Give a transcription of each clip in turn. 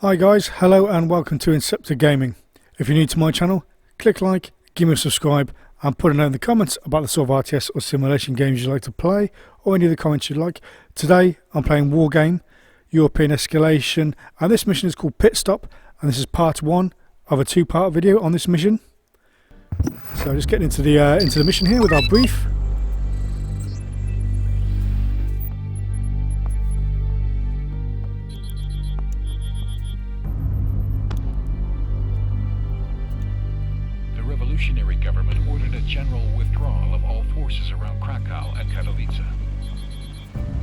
Hi guys, hello and welcome to Inceptor Gaming. If you're new to my channel, click like, give me a subscribe and put a note in the comments about the sort of RTS or simulation games you like to play or any of the comments you'd like. Today I'm playing Wargame, European Escalation, and this mission is called Pit Stop, and this is part one of a two-part video on this mission. So just getting into the mission here with our brief. The revolutionary government ordered a general withdrawal of all forces around Krakow and Katowice.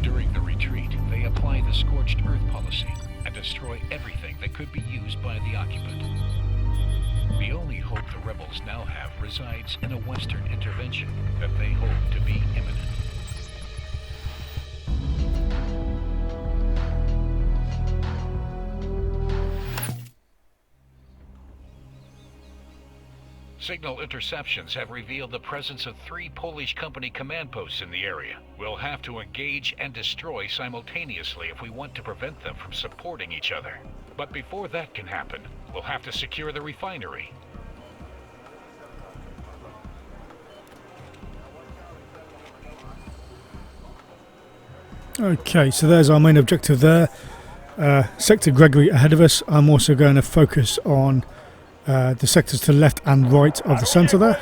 During the retreat, they apply the scorched earth policy and destroy everything that could be used by the occupant. The only hope the rebels now have resides in a Western intervention that they hope to be imminent. Signal interceptions have revealed the presence of 3 Polish company command posts in the area. We'll have to engage and destroy simultaneously if we want to prevent them from supporting each other. But before that can happen, we'll have to secure the refinery. Okay, so there's our main objective there. Sector Gregory ahead of us. I'm also going to focus on the sectors to the left and right of the centre there.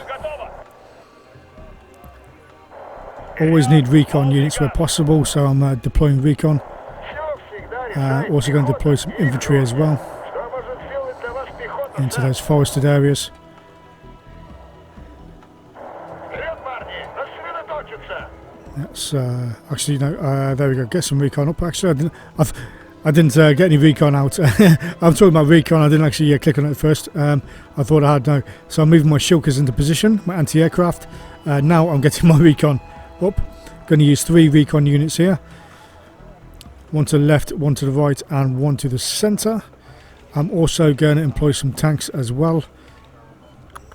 Always need recon units where possible, so I'm deploying recon. Also going to deploy some infantry as well into those forested areas. That's actually no. There we go. Get some recon up. Actually, I didn't get any recon out. I'm talking about recon. I didn't actually click on it at first. I thought I had no. So I'm moving my shulkers into position, my anti-aircraft. Now I'm getting my recon up. Going to use 3 recon units here. One to the left, one to the right, and one to the centre. I'm also going to employ some tanks as well.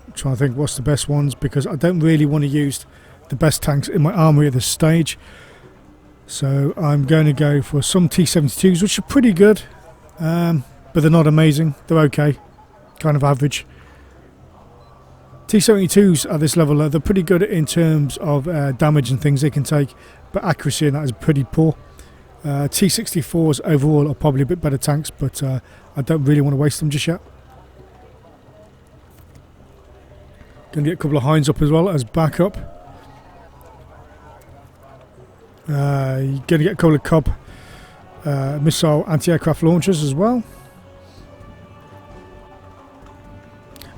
I'm trying to think what's the best ones, because I don't really want to use the best tanks in my armoury at this stage. So I'm going to go for some T72s, which are pretty good, but they're not amazing. They're okay, kind of average. T72s at this level, they're pretty good in terms of damage and things they can take, but accuracy in that is pretty poor. T64s overall are probably a bit better tanks, but I don't really want to waste them just yet. Going to get a couple of Hinds up as well as backup. You're going to get a couple of Cobb missile anti-aircraft launchers as well.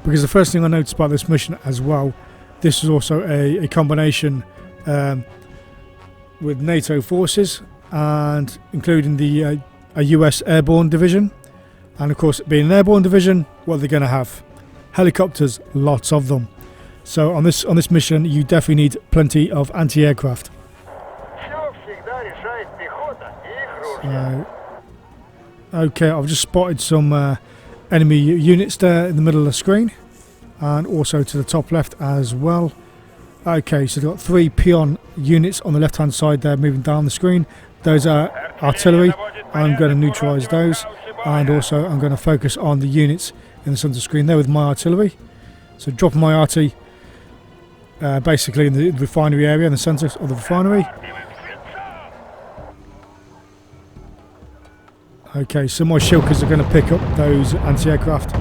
Because the first thing I noticed about this mission as well, this is also a combination with NATO forces, and including a US airborne division. And of course, being an airborne division, what are they going to have? Helicopters, lots of them. So on this mission, you definitely need plenty of anti-aircraft. Okay, I've just spotted some enemy units there in the middle of the screen, and also to the top left as well. Okay, so they've got 3 peon units on the left hand side there moving down the screen. Those are artillery. I'm going to neutralise those, and also I'm going to focus on the units in the centre screen there with my artillery. So dropping my RT basically in the refinery area, in the centre of the refinery. Okay, so my shulkers are going to pick up those anti-aircraft.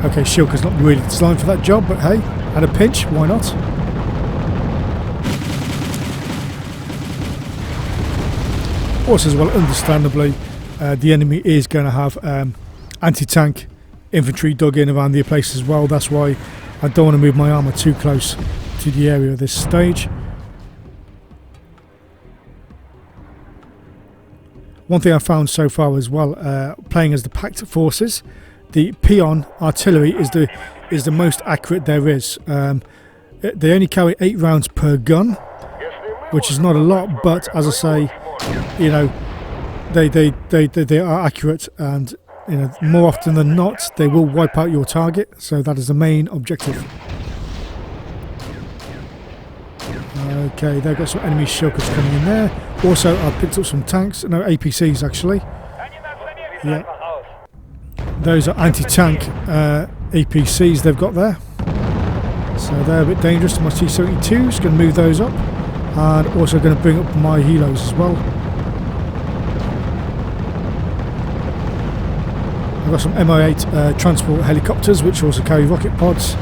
Okay, shulker's not really designed for that job, but hey, at a pinch, why not? Also as well, understandably, the enemy is going to have anti-tank infantry dug in around the place as well. That's why I don't want to move my armour too close to the area at this stage. One thing I found so far as well, playing as the packed forces, the peon artillery is the most accurate there is. They only carry 8 rounds per gun, which is not a lot, but as I say, you know, they are accurate, and you know, more often than not, they will wipe out your target. So that is the main objective. Okay, they've got some enemy shulkers coming in there. Also, I've picked up some tanks, no APCs actually. Yeah. Those are anti-tank APCs they've got there. So they're a bit dangerous to my T-72s. Going to move those up. And also going to bring up my helos as well. I've got some Mi-8 transport helicopters which also carry rocket pods.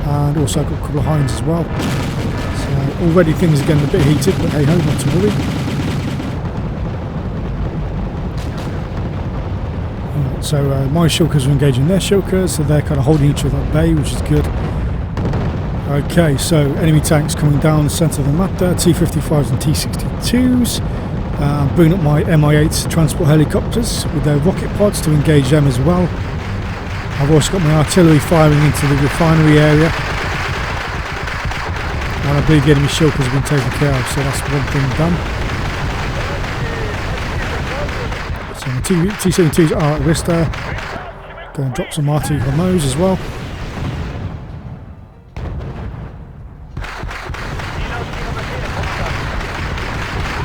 And also I've got a couple of Hinds as well. So already things are getting a bit heated, but hey ho, not to worry. Right, so my shulkers are engaging their shulkers, so they're kind of holding each other at bay, which is good. Okay, so enemy tanks coming down the centre of the map there, T-55s and T-62s. Bringing up my Mi-8 transport helicopters with their rocket pods to engage them as well. I've also got my artillery firing into the refinery area. And I believe the enemy shulkers have been taken care of, so that's one thing done. So my T-72s are at risk there. Go and drop some RT on those as well.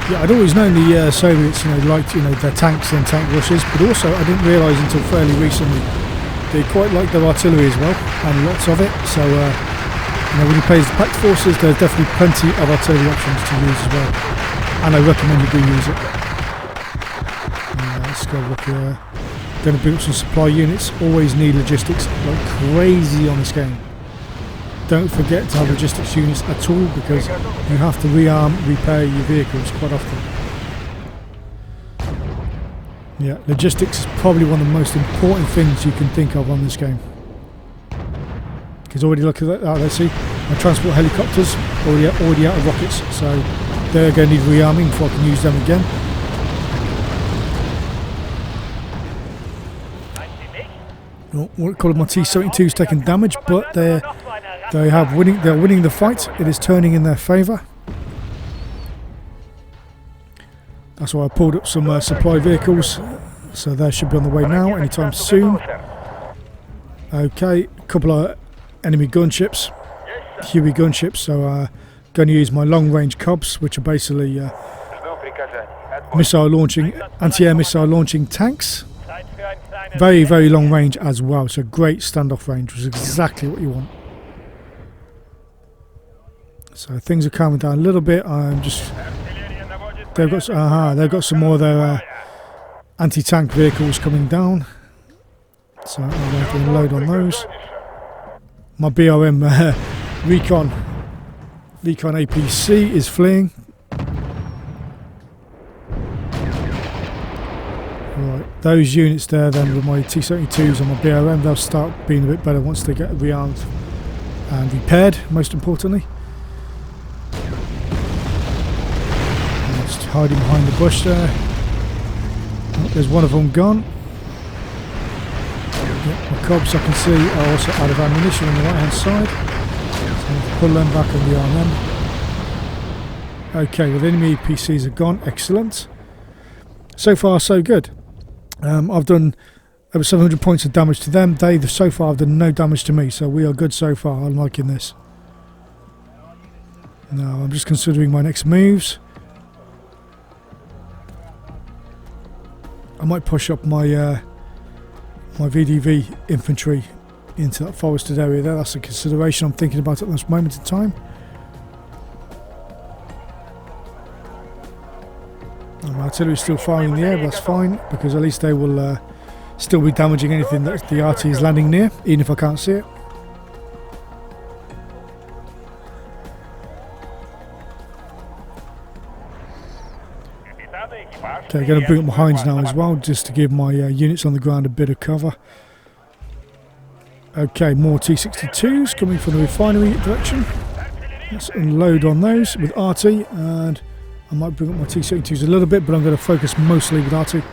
Yeah, I'd always known the Soviets, liked their tanks and tank rushes, but also I didn't realise until fairly recently they quite like their artillery as well, and lots of it. So when you play as the Pact forces, there's definitely plenty of artillery options to use as well, and I recommend you do use it. Let's go look here. Going to bring up some supply units. Always need logistics like crazy on this game. Don't forget to have logistics units at all, because you have to rearm, repair your vehicles quite often. Yeah, logistics is probably one of the most important things you can think of on this game. Because already look at that, let's see, my transport helicopters already out of rockets, so they're going to need rearming before I can use them again. Won't call it my T-72s taking damage, but they're winning the fight. It is turning in their favour. That's why I pulled up some supply vehicles, so they should be on the way now anytime soon. Okay, a couple of enemy gunships, Huey gunships, so going to use my long range Cubs, which are basically missile launching, anti-air missile launching tanks. Very, very long range as well, so great standoff range, which is exactly what you want. So things are calming down a little bit. They've got some more of their anti-tank vehicles coming down, so I'm going to unload on those. My BRM Recon APC is fleeing. Right, those units there then with my T-72s and my BRM, they'll start being a bit better once they get rearmed and repaired, most importantly. Just hiding behind the bush there. Oh, there's one of them gone. Yep, my Cubs I can see are also out of ammunition on the right hand side. So I have to pull them back and rearm them. Okay, well the enemy APCs are gone, excellent. So far so good. I've done over 700 points of damage to them. They so far have done no damage to me, so we are good so far. I'm liking this. Now I'm just considering my next moves. I might push up my my VDV infantry into that forested area there. That's a consideration I'm thinking about at this moment in time. My artillery is still firing in the air, but that's fine, because at least they will still be damaging anything that the RT is landing near, even if I can't see it. Okay, going to bring up my Hinds now as well, just to give my units on the ground a bit of cover. Okay, more T-62s coming from the refinery direction. Let's unload on those with RT, and I might bring up my T-72s a little bit, but I'm going to focus mostly with RT.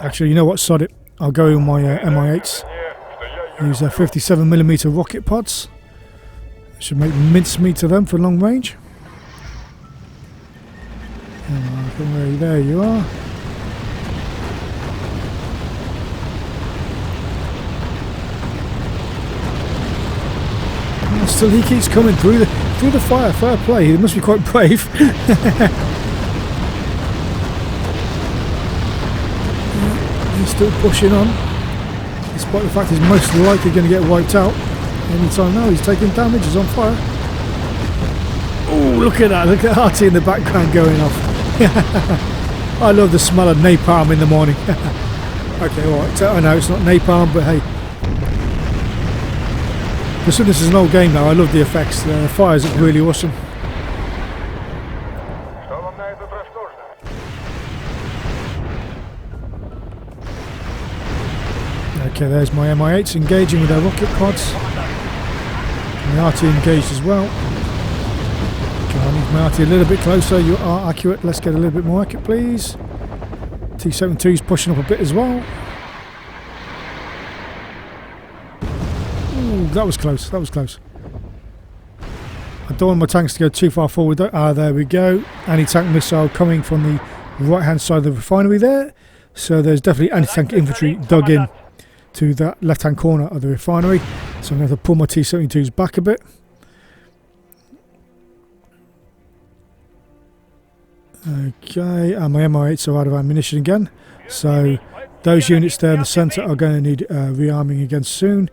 Actually, you know what, sod it. I'll go with my Mi-8s. Use their 57mm rocket pods. Should make mincemeat of them for long range. There you are. Oh, still he keeps coming through the fire. Fair play. He must be quite brave. still pushing on, despite the fact he's most likely going to get wiped out anytime now. He's taking damage, he's on fire. Oh, look at that, look at RT in the background going off. I love the smell of napalm in the morning. Okay, alright, I know it's not napalm, but hey. This is an old game now, I love the effects, the fires look really awesome. Okay, there's my MI8s engaging with their rocket pods. And the RT engaged as well. Okay, I need my RT a little bit closer. You are accurate. Let's get a little bit more accurate, please. T-72's pushing up a bit as well. Ooh, that was close. That was close. I don't want my tanks to go too far forward though. Ah, there we go. Anti-tank missile coming from the right-hand side of the refinery there. So there's definitely anti-tank infantry dug in to that left-hand corner of the refinery. So I'm going to pull my T-72s back a bit. Okay, and my MI8s are out of ammunition again. So those units there in the centre are going to need rearming again soon.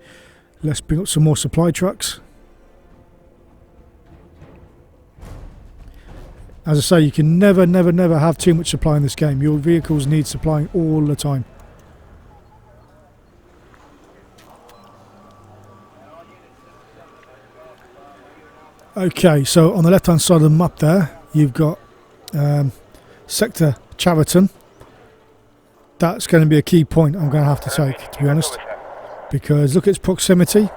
Let's bring up some more supply trucks. As I say, you can never have too much supply in this game. Your vehicles need supplying all the time. Okay, so on the left hand side of the map there, you've got Sector Chariton. That's going to be a key point I'm going to have to take, to be honest. Because look at its proximity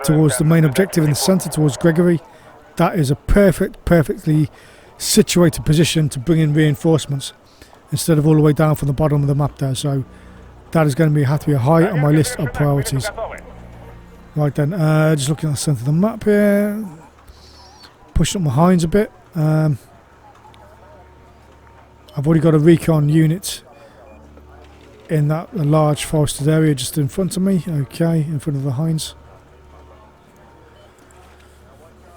towards the main objective in the centre, towards Gregory. That is a perfectly situated position to bring in reinforcements instead of all the way down from the bottom of the map there. So that is going to have to be high on my list of priorities. Right then, just looking at the centre of the map here. Pushing up my hinds a bit. I've already got a recon unit in that large forested area just in front of me. Okay, in front of the hinds.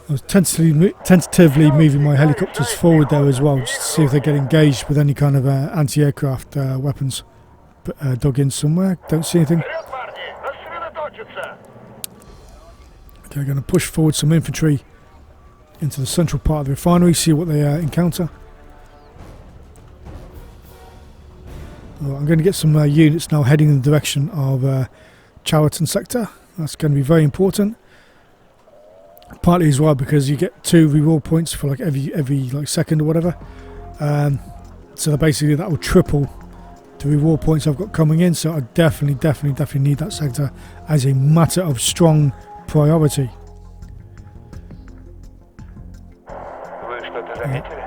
I was tentatively moving my helicopters forward there as well, just to see if they get engaged with any kind of anti-aircraft weapons. But dug in somewhere. Don't see anything. Okay, I'm going to push forward some infantry into the central part of the refinery, see what they encounter. Well, I'm going to get some units now heading in the direction of Chariton sector. That's going to be very important. Partly as well because you get 2 reward points for like every like second or whatever. So basically that will triple the reward points I've got coming in. So I definitely need that sector as a matter of strong priority.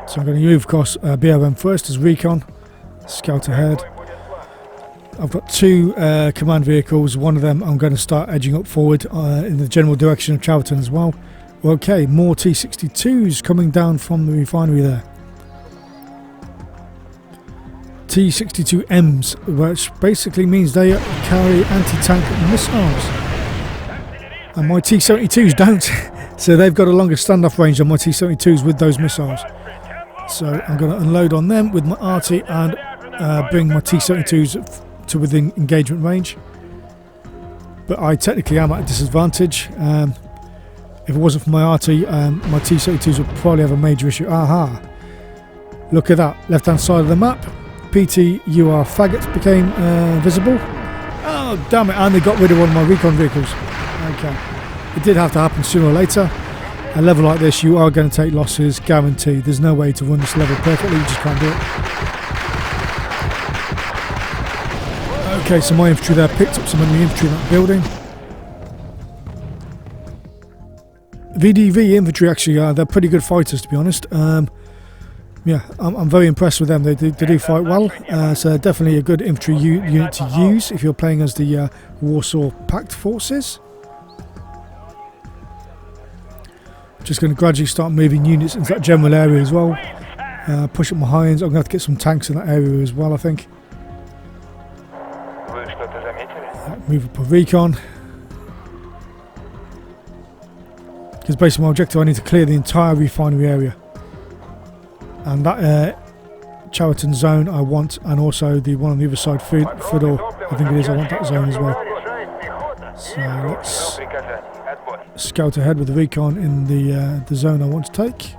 So I'm going to move across BRM first as recon, scout ahead. I've got 2 command vehicles. One of them I'm going to start edging up forward in the general direction of Chariton as well. Okay, more T-62s coming down from the refinery there. T-62Ms, which basically means they carry anti-tank missiles. And my T-72s don't. So they've got a longer standoff range on my T-72s with those missiles. So I'm going to unload on them with my RT and bring my T-72s to within engagement range. But I technically am at a disadvantage. If it wasn't for my RT, my T-72s would probably have a major issue. Aha! Look at that, left hand side of the map. PT, you are faggot became visible. Oh damn it, and they got rid of one of my recon vehicles. Okay. It did have to happen sooner or later. A level like this, you are going to take losses, guaranteed. There's no way to run this level perfectly, you just can't do it. Okay, so my infantry there picked up some enemy infantry in that building. VDV infantry actually, they're pretty good fighters to be honest. Yeah, I'm very impressed with them. They do fight well, so they're definitely a good infantry unit to use if you're playing as the Warsaw Pact forces. Just going to gradually start moving units into that general area as well. Push up my hinds. I'm going to have to get some tanks in that area as well, I think. Move up a recon. Because basically my objective, I need to clear the entire refinery area. And that Chowerton zone I want, and also the one on the other side, Fedor, I think it is, I want that zone as well. So let's scout ahead with the recon in the zone I want to take.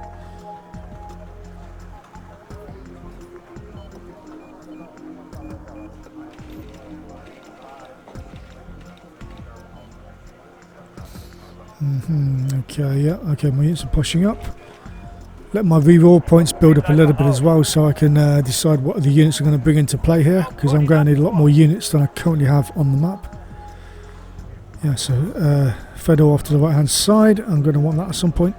Okay, yeah, okay, my units are pushing up. Let my reroll points build up a little bit as well, so I can decide what the units are going to bring into play here, because I'm going to need a lot more units than I currently have on the map. Yeah, so Fedor off to the right hand side, I'm going to want that at some point.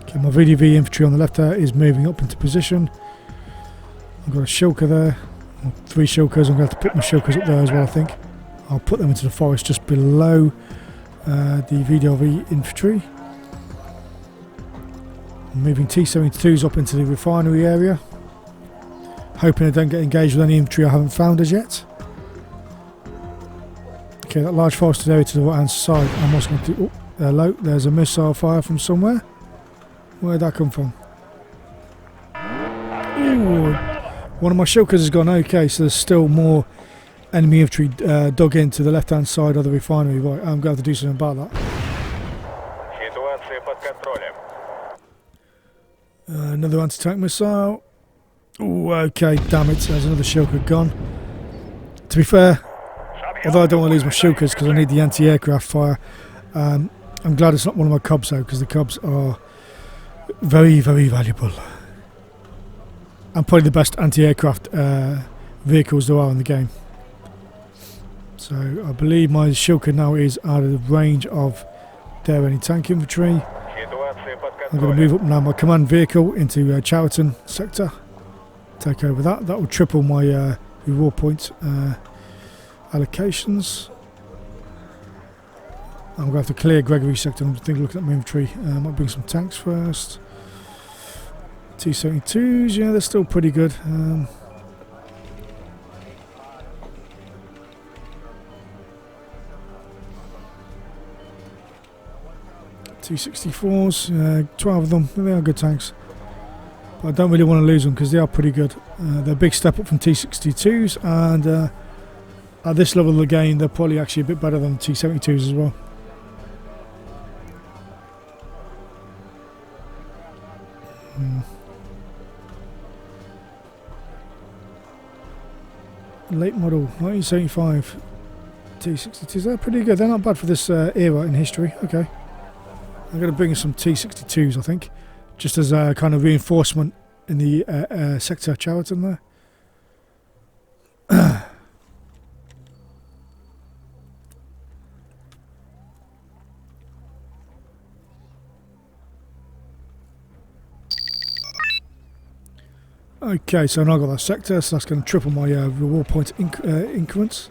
Okay, my VDV infantry on the left there is moving up into position. I've got a shulker there, 3 shulkers. I'm going to have to put my shulkers up there as well, I think. I'll put them into the forest just below the VDV infantry. I'm moving T-72s up into the refinery area, hoping I don't get engaged with any infantry I haven't found as yet. Okay, that large forested area to the right hand side, I'm also going to do... Oh, hello, there's a missile fire from somewhere. Where'd that come from? Ooh, one of my shulkers has gone. Okay, so there's still more enemy infantry dug into the left hand side of the refinery. Right, I'm going to have to do something about that. Another anti-tank missile. Oh, okay, damn it, there's another shulker gone. To be fair, although I don't want to lose my shulkers because I need the anti-aircraft fire, I'm glad it's not one of my Cubs though, because the Cubs are very, very valuable. And probably the best anti-aircraft vehicles there are in the game. So I believe my shulker now is out of the range of their anti-tank infantry. I'm going to move up now my command vehicle into Chowerton sector. Take over that. That will triple my reward point allocations. I'm going to have to clear Gregory sector. I'm thinking looking at my infantry. I might bring some tanks first. T-72s, yeah, they're still pretty good. T-64s, 12 of them, they are good tanks. But I don't really want to lose them because they are pretty good. They're a big step up from T-62s, and at this level of the game they're probably actually a bit better than T-72s as well. Late model 1975 T-62s, they're pretty good, they're not bad for this era in history. Okay, I'm going to bring in some T-62s, I think, just as a kind of reinforcement in the sector Chowerton there. Okay, so now I've got that sector, so that's going to triple my reward point increments.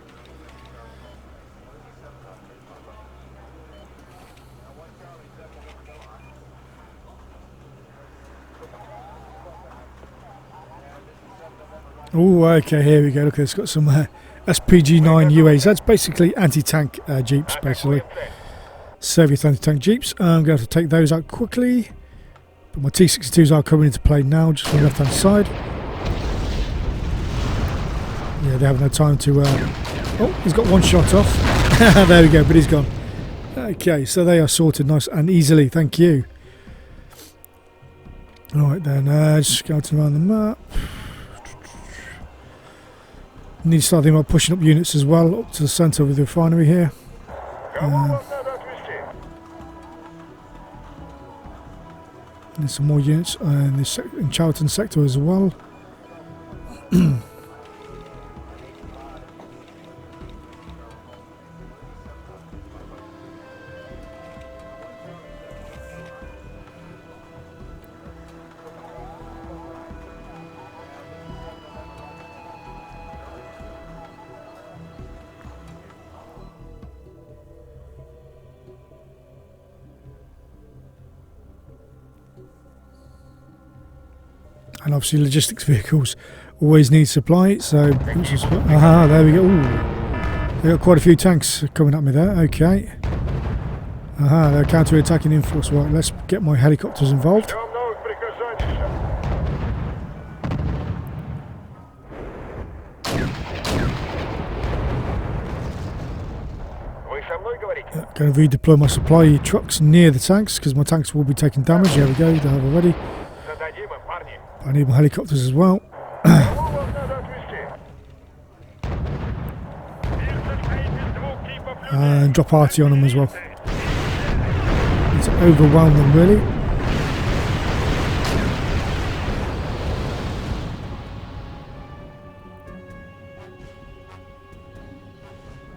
Oh, okay, here we go. Look, it's got some SPG-9 UAs. That's basically anti-tank jeeps, basically. Soviet anti-tank jeeps. I'm going to have to take those out quickly. But my T-62s are coming into play now, just on the left-hand side. Yeah, they have no time to... Oh, he's got one shot off. There we go, but he's gone. Okay, so they are sorted nice and easily. Thank you. Alright then, just scouting around the map. Need to start thinking about pushing up units as well, up to the centre of the refinery here. Need some more units in Chowerton sector as well. And obviously logistics vehicles always need supply, so... Aha, there we go. Ooh, they got quite a few tanks coming at me there, okay. Aha, they're counter-attacking in force. Right, let's get my helicopters involved. Going to redeploy my supply trucks near the tanks because my tanks will be taking damage. There we go, they have already. I need my helicopters as well. And drop arty on them as well. Need to overwhelm them really.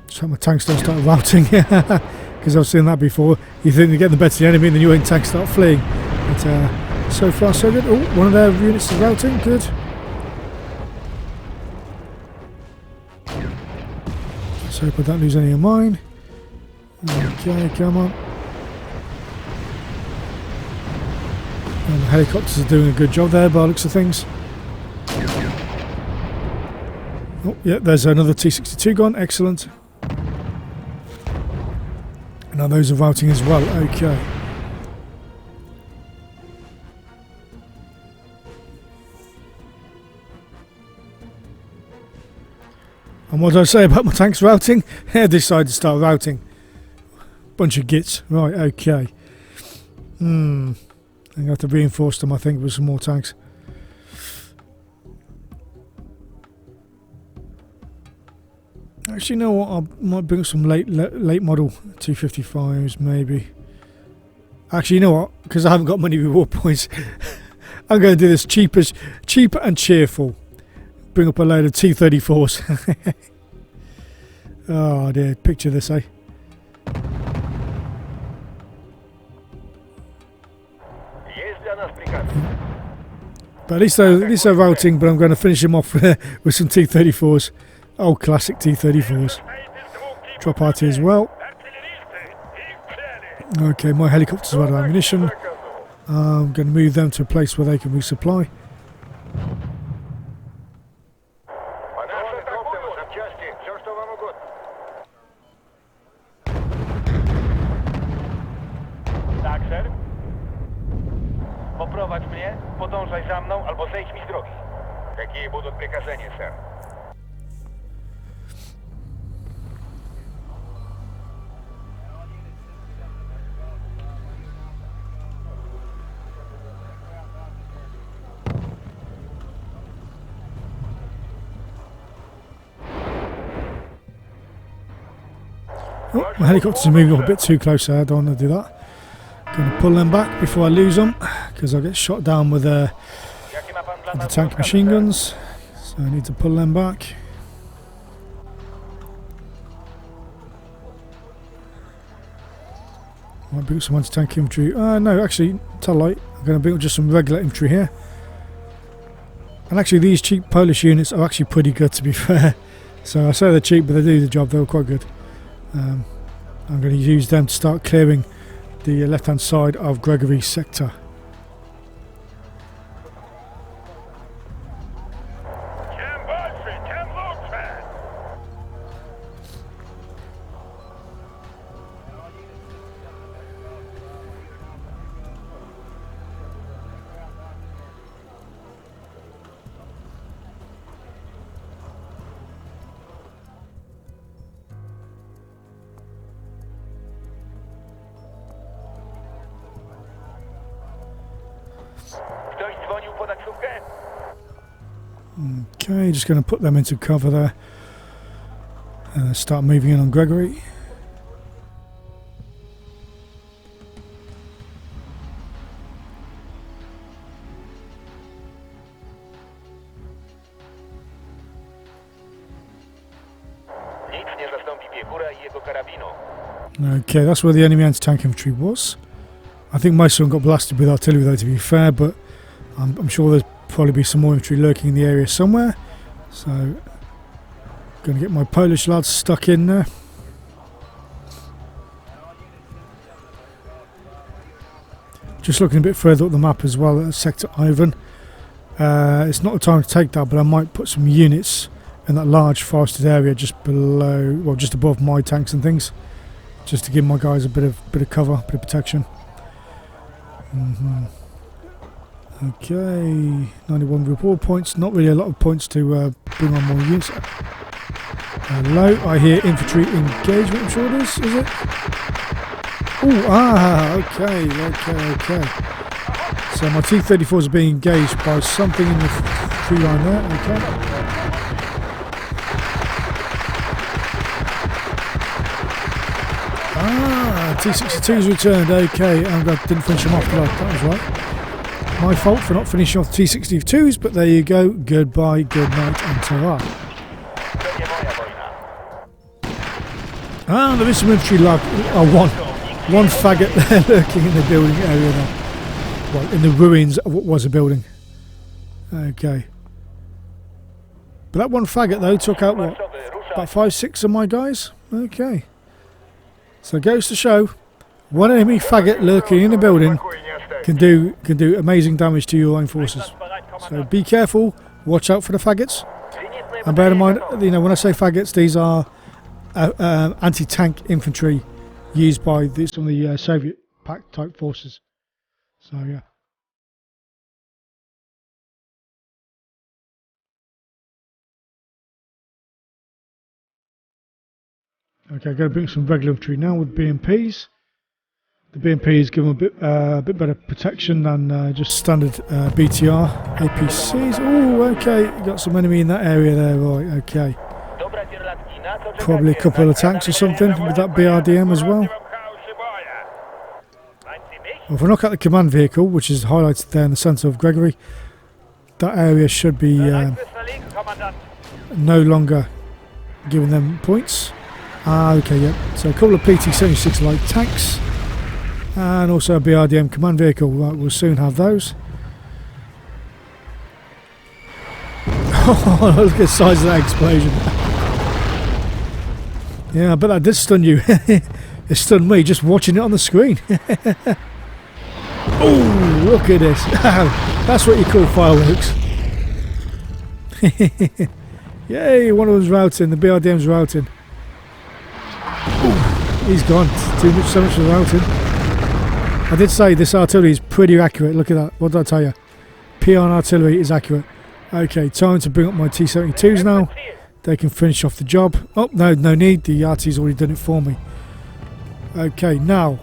So my tanks don't start routing, because I've seen that before. You think they're getting the better of the enemy and then your own tanks start fleeing. But so far so good. Oh, one of their units is routing, good. Let's hope I don't lose any of mine. Okay, come on. And the helicopters are doing a good job there by the looks of things. Oh, yeah, there's another T-62 gone, excellent. Now those are routing as well, okay. And what did I say about my tanks routing? They decided to start routing. Bunch of gits, right, okay. I'm going to have to reinforce them, I think, with some more tanks. Actually, you know what? I might bring up some late model 255s, maybe. Actually, you know what? Because I haven't got many reward points, I'm going to do this cheaper and cheerful. Bring up a load of T34s. Oh dear, picture this, eh? But at least they're routing. But I'm going to finish them off with some T34s. Old classic T34s. Drop RT as well. Okay, my helicopters are out of ammunition. I'm going to move them to a place where they can resupply. Tak, ser? Poprowadź mnie, podążaj za mną albo zejdź mi z drogi. Какие будут приказания, сэр? Oh, my helicopters are moving up a bit too close there, I don't want to do that. Going to pull them back before I lose them, because I'll get shot down with the tank machine guns. So I need to pull them back. Might bring up some anti-tank infantry. No, actually, tell a lie. I'm going to bring up just some regular infantry here. And actually, these cheap Polish units are actually pretty good, to be fair. So I say they're cheap, but they do the job. They're quite good. I'm going to use them to start clearing the left-hand side of Gregory's sector. Okay, just going to put them into cover there and start moving in on Gregory. Okay, that's where the enemy anti-tank infantry was. I think most of them got blasted with artillery though, to be fair, but I'm sure there's probably be some more infantry lurking in the area somewhere. So, going to get my Polish lads stuck in there. Just looking a bit further up the map as well at Sector Ivan. It's not the time to take that, but I might put some units in that large forested area just below, well, just above my tanks and things, just to give my guys a bit of cover, a bit of protection. Okay, 91 reward points. Not really a lot of points to bring on more units. Hello, I hear infantry engagement, I'm sure it is it? Oh, okay. So my T-34s are being engaged by something in the tree line there, okay. T-62's returned, okay, I didn't finish them off, did I? That was right. My fault for not finishing off the T-62s, but there you go, goodbye, good night, and ta-ra. There is some infantry one faggot there lurking in the building area now. Well, in the ruins of what was a building. Okay. But that one faggot though took out what? About 5-6 of my guys? Okay. So it goes to show one enemy faggot lurking in a building can do amazing damage to your own forces. So be careful, watch out for the faggots. And bear in mind, you know, when I say faggots, these are anti-tank infantry used by some of the Soviet pact type forces. So yeah. Okay, going to bring some regular infantry now with BMPs. The BMPs give them a bit better protection than just standard BTR APCs. Oh, okay, got some enemy in that area there, right? Okay. Probably a couple of tanks or something with that BRDM as well. Well, if I knock out the command vehicle, which is highlighted there in the centre of Gregory, that area should be no longer giving them points. Okay, yeah. So a couple of PT-76 light tanks and also a BRDM command vehicle. Right, we'll soon have those. Oh, look at the size of that explosion. Yeah, I bet that did stun you. It stunned me just watching it on the screen. Oh, look at this. That's what you call fireworks. Yay, one of them's routing. The BRDM's routing. Ooh, he's gone. So much for routing. I did say this artillery is pretty accurate. Look at that. What did I tell you? P1 artillery is accurate. Okay, time to bring up my T-72s now. They can finish off the job. Oh, no need. The RT's already done it for me. Okay, now.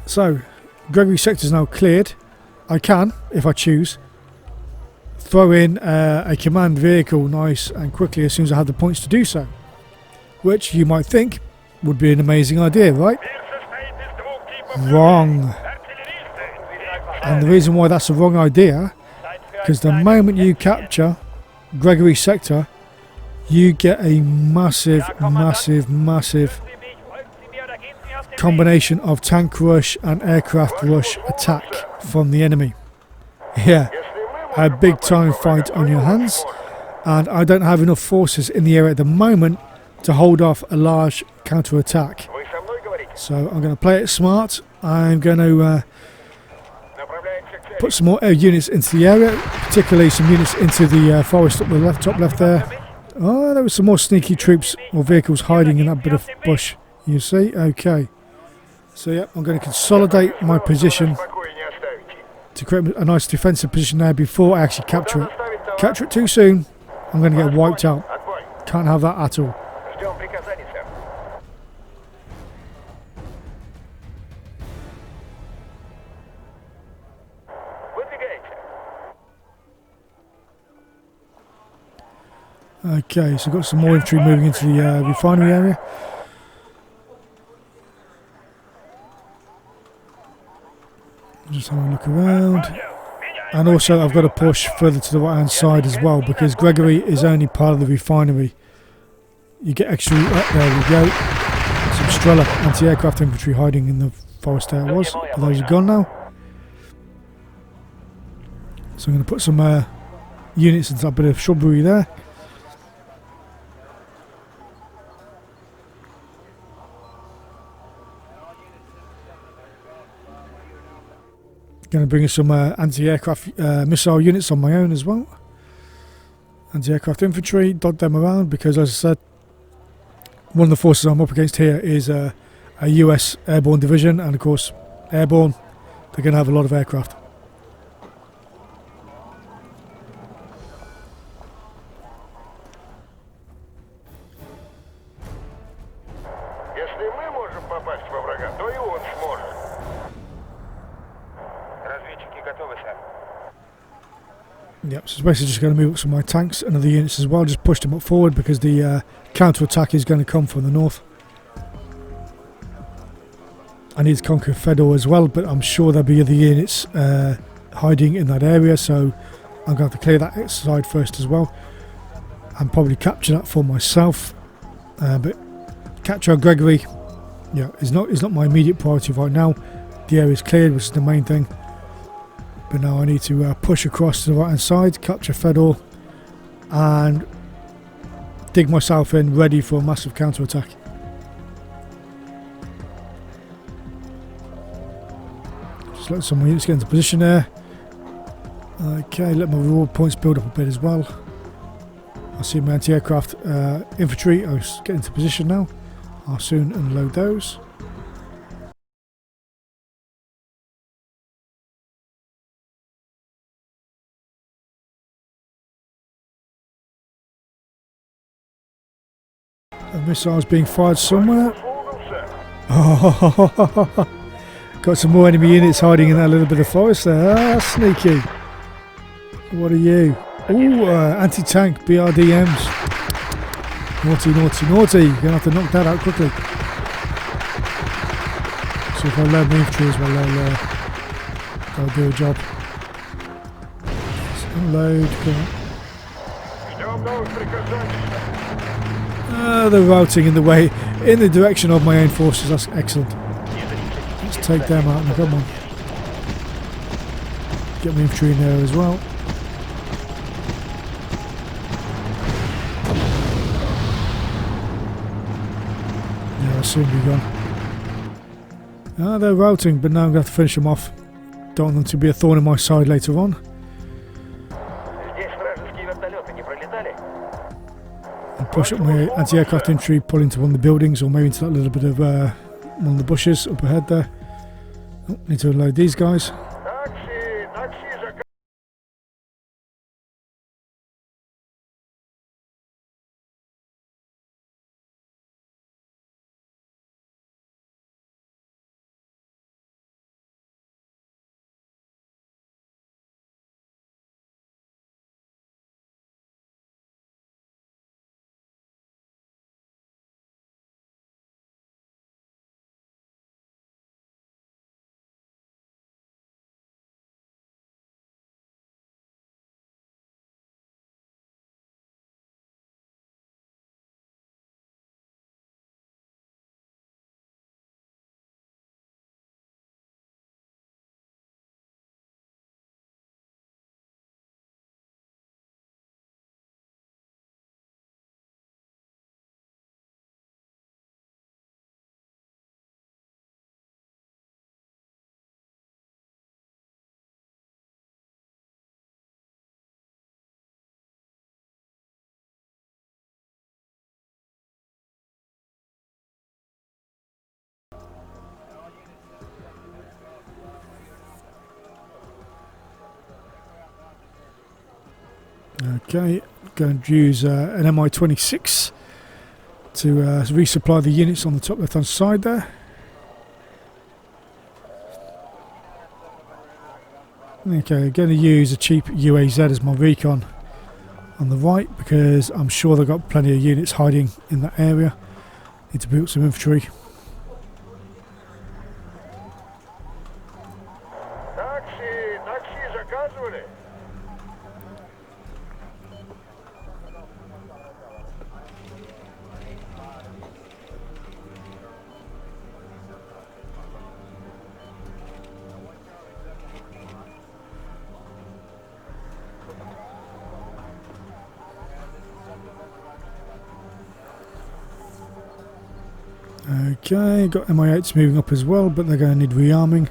So, Gregory sector's now cleared. I can, if I choose, throw in a command vehicle nice and quickly as soon as I have the points to do so. Which you might think would be an amazing idea, right? Wrong. And the reason why that's a wrong idea, because the moment you capture Gregory sector, you get a massive combination of tank rush and aircraft rush attack from the enemy. Yeah, a big time fight on your hands, and I don't have enough forces in the area at the moment to hold off a large counter attack. So I'm going to play it smart. I'm going to put some more air units into the area, particularly some units into the forest up the left, top left there. Oh, there were some more sneaky troops or vehicles hiding in that bit of bush, you see. Okay, so yeah, I'm going to consolidate my position to create a nice defensive position there before I actually capture it. Capture it too soon, I'm going to get wiped out. Can't have that at all. Okay, so I've got some more infantry moving into the refinery area. Just having a look around. And also I've got to push further to the right hand side as well, because Gregory is only part of the refinery. You get extra, there we go. Some Strela anti-aircraft infantry hiding in the forest there it was, but those are gone now. So I'm going to put some units into that bit of shrubbery there. Going to bring in some anti-aircraft missile units on my own as well. Anti-aircraft infantry, dot them around, because as I said, one of the forces I'm up against here is a US airborne division, and of course airborne, they're going to have a lot of aircraft. Yep, so it's basically just going to move up some of my tanks and other units as well. Just push them up forward because the counter-attack is going to come from the north. I need to conquer Fedor as well, but I'm sure there'll be other units hiding in that area, so I'm going to have to clear that side first as well. And probably capture that for myself. But capture Gregory, yeah, is not my immediate priority right now. The area is cleared, which is the main thing. But now I need to push across to the right hand side, capture Fedor, and dig myself in, ready for a massive counter attack. Just let some of my units get into position there. Okay, let my reward points build up a bit as well. I see my anti-aircraft infantry. I'll get into position now. I'll soon unload those. A missile's being fired somewhere. Oh, got some more enemy units hiding in that little bit of forest there. Ah, sneaky. What are you? Ooh, anti-tank BRDMs. Naughty, naughty, naughty. You're going to have to knock that out quickly. So if I load my infantry as well, they'll do a job. Let's unload. They're routing in the way, in the direction of my own forces. That's excellent. Let's take them out. Now, come on. Get my infantry in there as well. Yeah, I'll soon be gone. Ah, they're routing, but now I'm going to have to finish them off. Don't want them to be a thorn in my side later on. Push up my anti-aircraft infantry, pull into one of the buildings or maybe into that little bit of one of the bushes up ahead there. Oh, need to unload these guys. Okay, going to use an Mi-26 to resupply the units on the top left hand side there. Okay, going to use a cheap UAZ as my recon on the right because I'm sure they've got plenty of units hiding in that area. Need to build some infantry. Okay, got Mi-8s moving up as well, but they're going to need rearming.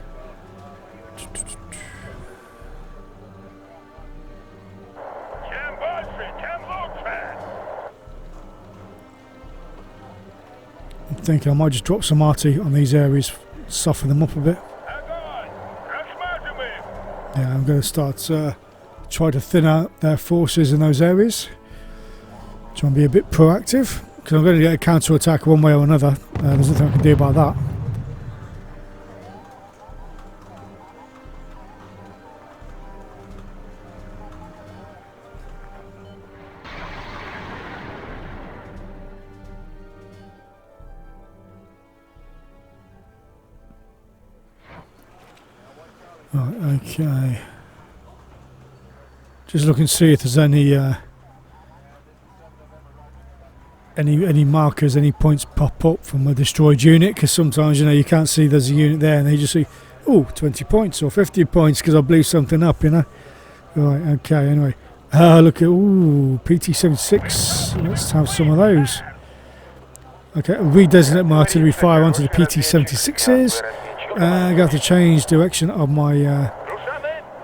I'm thinking I might just drop some arty on these areas, soften them up a bit. Yeah, I'm going to start try to thin out their forces in those areas. Try and be a bit proactive. Because I'm going to get a counter attack one way or another. There's nothing I can do about that. Right, okay. Just looking to see if there's any markers, any points pop up from a destroyed unit, because sometimes, you know, you can't see there's a unit there and they just see, oh, 20 points or 50 points because I blew something up, you know. Right, okay, anyway. Look at, ooh, PT76. Let's have some of those. Okay, I'll redesignate my artillery fire onto the PT76s. I'm going to have to change direction of my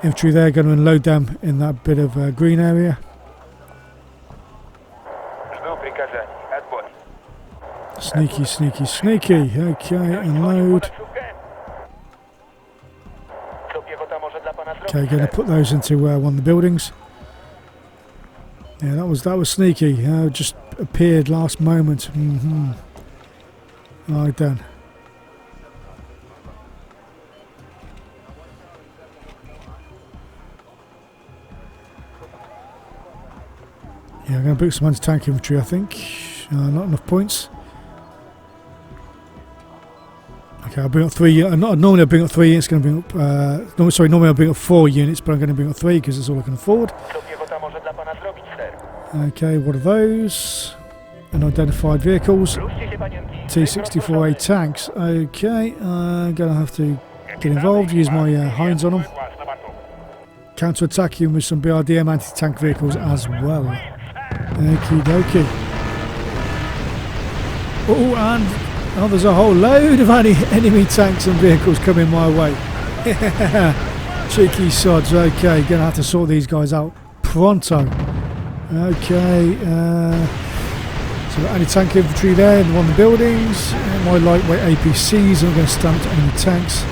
infantry there, going to unload them in that bit of green area. Sneaky, sneaky, sneaky. Okay, unload. Okay, going to put those into one of the buildings. Yeah, that was sneaky. Just appeared last moment. Right then. Yeah, I'm going to book some anti-tank infantry, I think. Not enough points. Okay, I'll bring up 3. Normally I'll bring up 3. It's going to bring up. Normally I'll bring up 4 units, but I'm going to bring up 3 because that's all I can afford. Okay, what are those? Unidentified vehicles. T-64A tanks. Okay, I'm going to have to get involved. Use my hinds on them. Counter-attacking with some BRDM anti-tank vehicles as well. Okie dokie. Oh, and there's a whole load of enemy tanks and vehicles coming my way. Cheeky sods. Okay, gonna have to sort these guys out pronto. Okay, so anti-tank infantry there in one of the buildings. My lightweight APCs are going to stand to enemy tanks.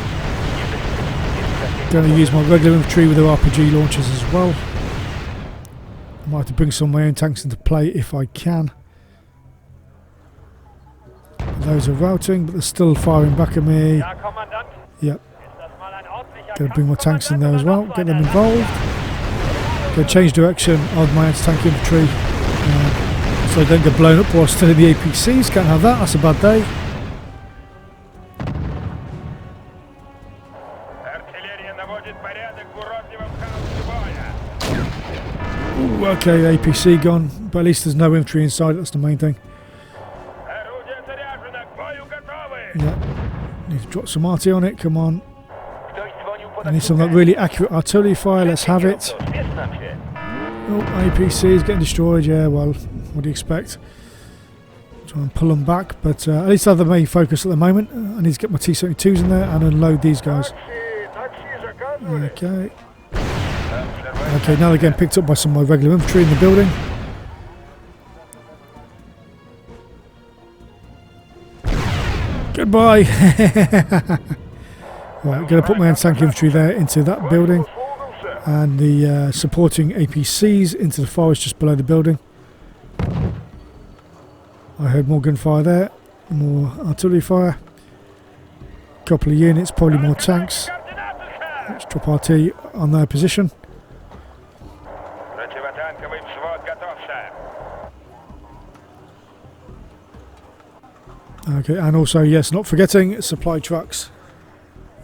Going to use my regular infantry with their RPG launchers as well. I might have to bring some of my own tanks into play if I can. Those are routing, but they're still firing back at me. Yep. Going to bring my tanks in there as well, get them involved. Going to change direction of my anti-tank infantry so I don't get blown up while still in the APCs. Can't have that, that's a bad day. Ooh, okay, APC gone, but at least there's no infantry inside, that's the main thing. Yeah, need to drop some RT on it, come on. I need some really accurate artillery fire, let's have it. Oh, APC is getting destroyed, yeah, well, what do you expect? Try and pull them back, but at least I have the main focus at the moment. I need to get my T-72s in there and unload these guys. Okay. Okay, now they're getting picked up by some of my regular infantry in the building. Goodbye! Right, I'm going to put my anti-tank infantry there into that building and the supporting APCs into the forest just below the building. I heard more gunfire there, more artillery fire, a couple of units, probably more tanks. Let's drop RT on their position. Okay, and also, yes, not forgetting supply trucks.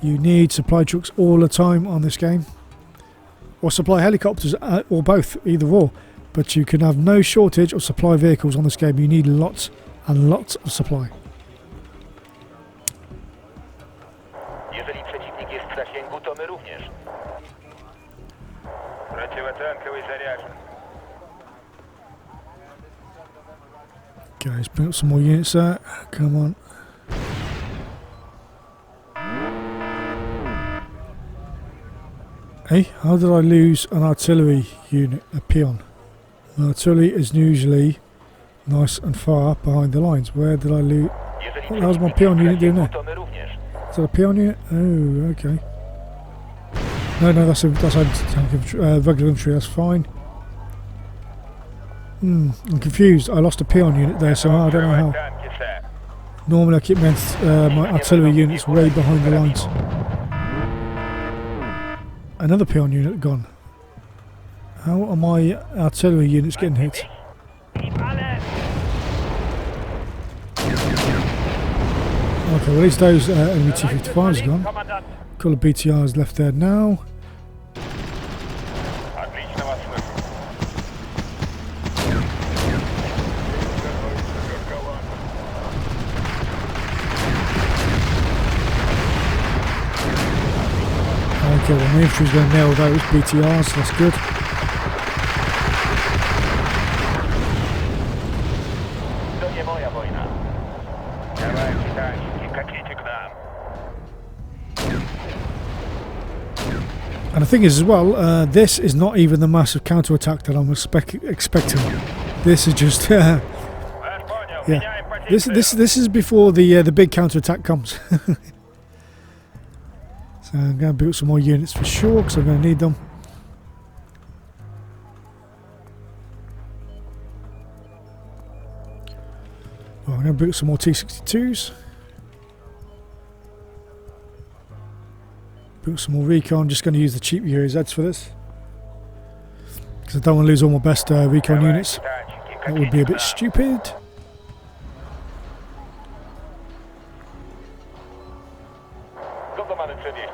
You need supply trucks all the time on this game. Or supply helicopters, or both, either or. But you can have no shortage of supply vehicles on this game. You need lots and lots of supply. Okay, let's bring up some more units there. Come on. Hey, how did I lose an artillery unit, a peon? The artillery is usually nice and far behind the lines. Where did I lose? What the hell's my peon unit doing there? Is that a peon unit? Oh, okay. No, that's regular infantry, that's fine. I'm confused. I lost a peon unit there, so I don't know how. Normally I keep my artillery units way behind the lines. Another peon unit gone. How are my artillery units getting hit? Okay, well at least those enemy T-55s are gone. Couple of BTRs left there now. Отлично вас слышу. Okay, well, my infantry's going to nail those BTRs, so that's good. To nie moja wojna. Dawajcie tańki, kakicie k nam. And the thing is as well, this is not even the massive counter-attack that I'm expecting. This is just, Wasz podział, yeah, zmieniałem this is before the big counter-attack comes. So I'm going to build some more units for sure, because I'm going to need them. Well, I'm going to build some more T62s. Build some more recon. Just going to use the cheap UAZs for this, because I don't want to lose all my best recon units. That would be a bit stupid. Kogo mamy przewieźć?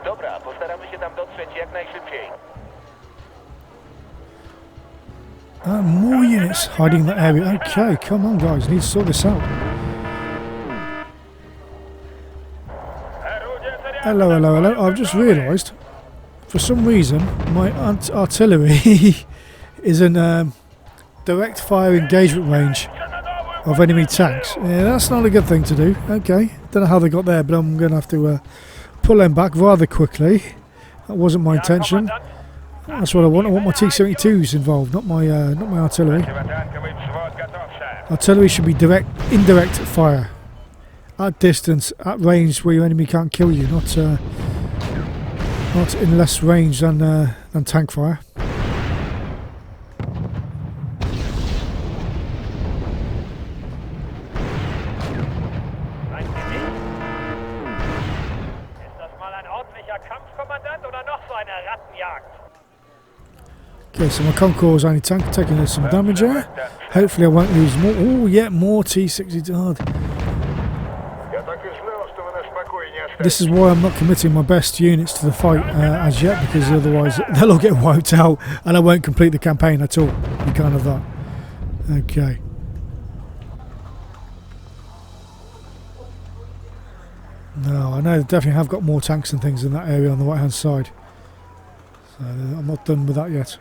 Dobra, postaramy się tam dotrzeć jak najszybciej. More units hiding in that area. Okay, come on guys, need to sort this out. Hello, hello, hello. I've just realised, for some reason, my artillery is in direct fire engagement range of enemy tanks. Yeah, that's not a good thing to do. Okay, don't know how they got there, but I'm going to have to pull them back rather quickly. That wasn't my intention. That's what I want. I want my T-72s involved, not my artillery. Artillery should be indirect fire, at distance, at range where your enemy can't kill you, not in less range than tank fire. Okay, so my Concour's only tank taking some damage there. Hopefully I won't lose more. Oh yeah, more T-62. This is why I'm not committing my best units to the fight as yet, because otherwise they'll all get wiped out and I won't complete the campaign at all. You can't have that. Okay. No, I know they definitely have got more tanks and things in that area on the right hand side. So I'm not done with that yet.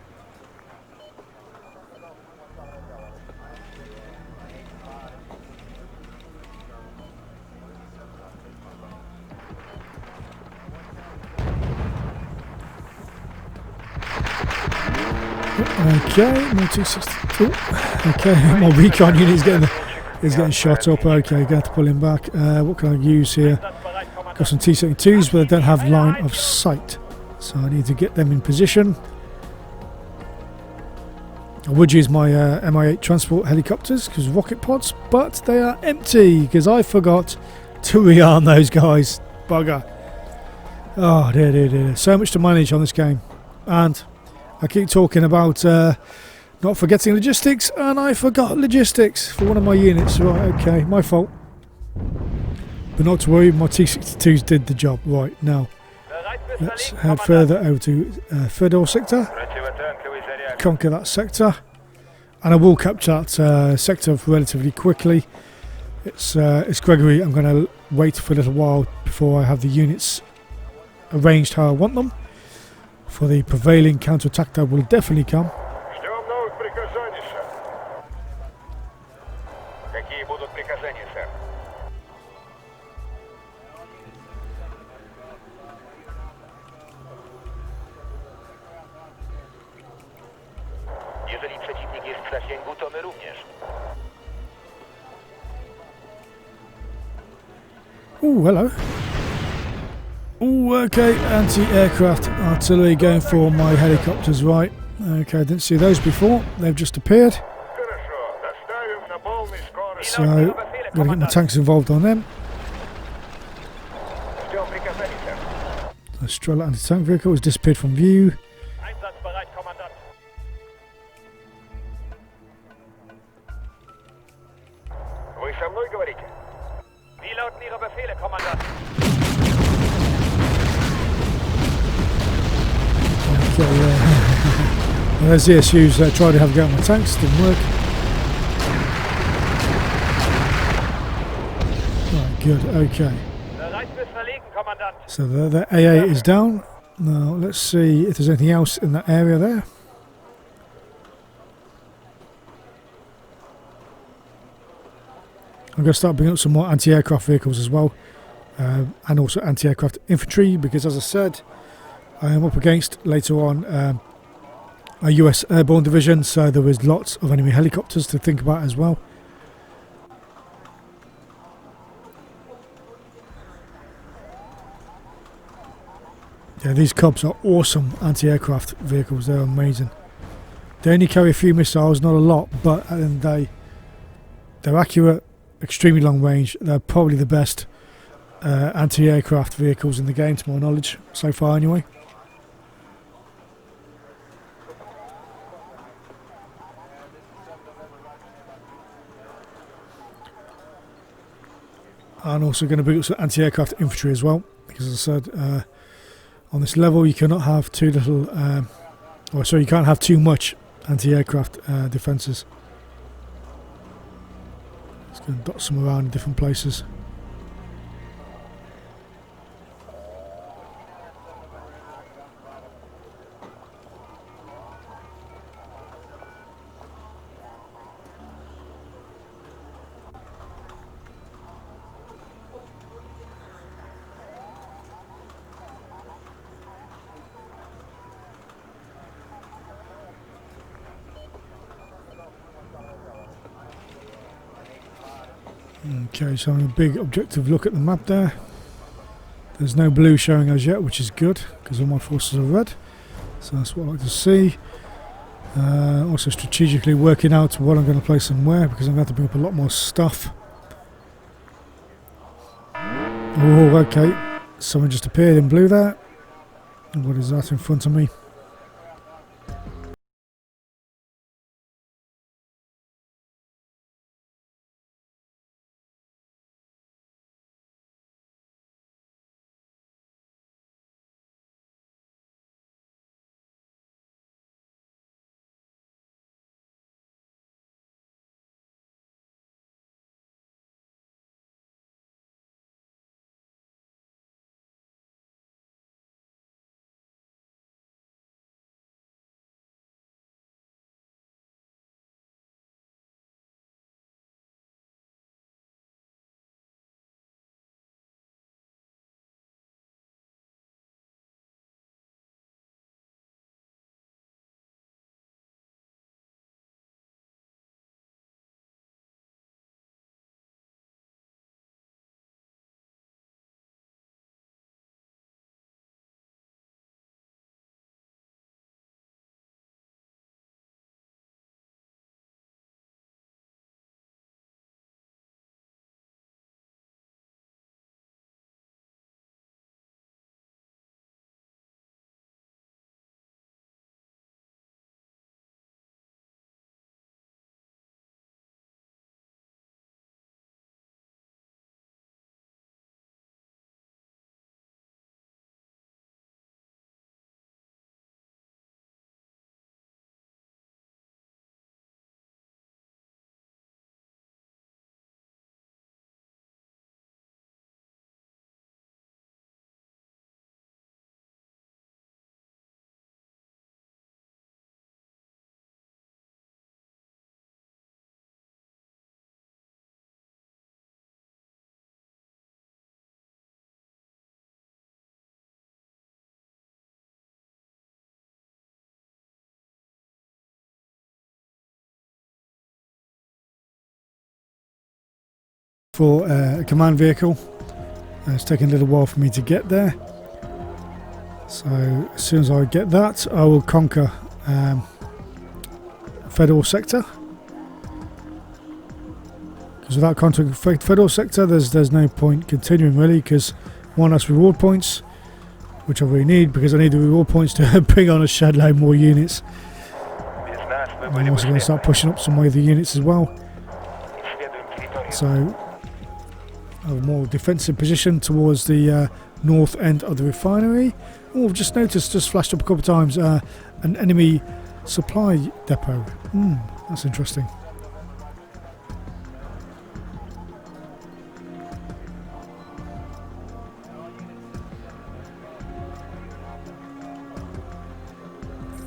Okay, more T-62. Okay, my recon unit is getting shot up. Okay, got to pull him back. What can I use here? Got some T-72s, but I don't have line of sight, so I need to get them in position. I would use my Mi-8 transport helicopters because rocket pods, but they are empty because I forgot to rearm those guys. Bugger. Oh dear. So much to manage on this game, and I keep talking about not forgetting logistics, and I forgot logistics for one of my units. Right, okay, my fault. But not to worry, my T-62s did the job. Right, now let's head further over to Fedor sector, conquer that sector, and I will capture that sector relatively quickly. It's Gregory. I'm going to wait for a little while before I have the units arranged how I want them. For the prevailing counterattack that will definitely come. Ждем новых приказаний, сэр. Какие будут приказания, сэр? Jeżeli przeciwnik jest w zasięgu, to my również. Oh, hello. Oh, okay, anti-aircraft artillery going for my helicopters, right. Okay, I didn't see those before, they've just appeared. So, gotta get my tanks involved on them. The Strela anti-tank vehicle has disappeared from view. Okay, well, there's the SUs tried to have a go at my tanks, didn't work. Right, good, okay. Bereit fürs Verlegen, Kommandant. So the AA is down. Now let's see if there's anything else in that area there. I'm going to start bringing up some more anti-aircraft vehicles as well, and also anti-aircraft infantry, because as I said, I am up against later on a US airborne division, so there is lots of enemy helicopters to think about as well. Yeah, these Cubs are awesome anti-aircraft vehicles, they're amazing. They only carry a few missiles, not a lot, but at the end of the day, they're accurate, extremely long range. They're probably the best anti-aircraft vehicles in the game, to my knowledge, so far anyway. And also going to bring up some anti-aircraft infantry as well, because as I said, on this level you cannot have too little, you can't have too much anti-aircraft defences. Just going to dot some around in different places. Okay, so having a big objective look at the map there. There's no blue showing as yet, which is good, because all my forces are red. So that's what I like to see. Also strategically working out what I'm going to place and where, because I'm going to have to bring up a lot more stuff. Oh, okay. Someone just appeared in blue there. What is that in front of me? For a command vehicle. It's taking a little while for me to get there. So as soon as I get that, I will conquer federal sector. Because without conquering federal sector, there's no point continuing really. Because one, that's reward points, which I really need, because I need the reward points to bring on a shed load more units. I'm also going to start pushing up some of the units as well. So I have a more defensive position towards the north end of the refinery, Oh, I've just noticed, just flashed up a couple of times, an enemy supply depot. That's interesting.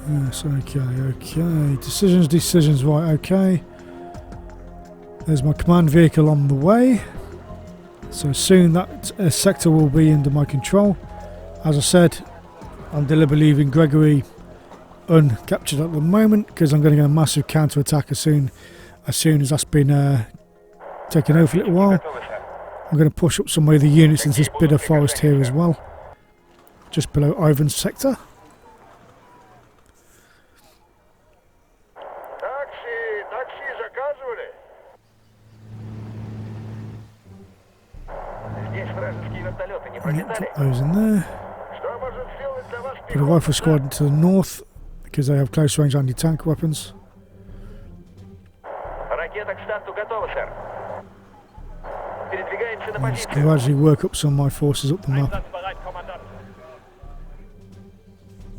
Yes, okay. Decisions, right, okay. There's my command vehicle on the way. So soon that sector will be under my control. As I said, I'm deliberately leaving Gregory uncaptured at the moment because I'm going to get a massive counter-attack as soon as that's been taken over for a little while. I'm going to push up some of the units into this bit of forest here as well, just below Ivan's sector. Put those in there. Put a rifle squad to the north because they have close range anti-tank weapons. Let's gradually work up some of my forces up the map.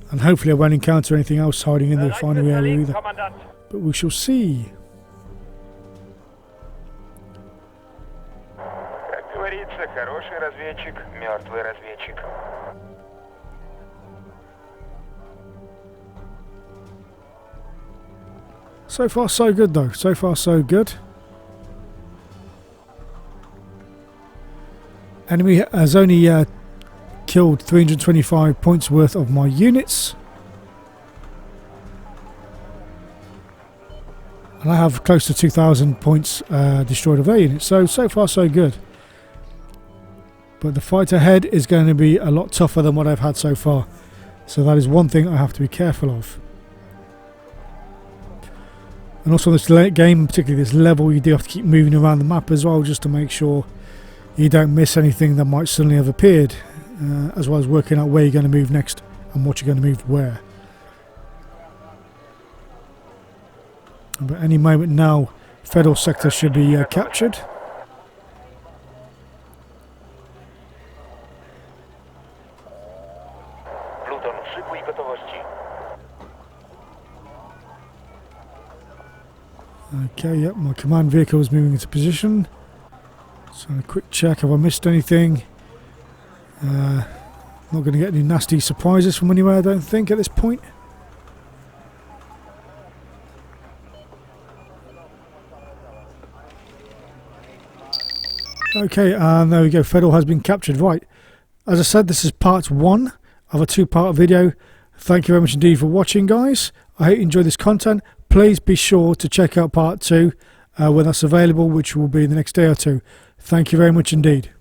And hopefully I won't encounter anything else hiding in the refinery area either. But we shall see. Хороший разведчик, мертвый разведчик. So far so good though, so far so good. Enemy has only killed 325 points worth of my units. And I have close to 2,000 points destroyed of their units, so far so good. But the fight ahead is going to be a lot tougher than what I've had so far. So that is one thing I have to be careful of. And also this late game, particularly this level, you do have to keep moving around the map as well, just to make sure you don't miss anything that might suddenly have appeared. As well as working out where you're going to move next and what you're going to move where. But any moment now, Federal sector should be captured. Okay, yep, my command vehicle is moving into position. So a quick check, have I missed anything? Not going to get any nasty surprises from anywhere, I don't think, at this point. Okay, and there we go, Federal has been captured. Right, as I said, this is part 1 of a 2-part video. Thank you very much indeed for watching, guys. I hope you enjoyed this content. Please be sure to check out part 2 when that's available, which will be the next day or two. Thank you very much indeed.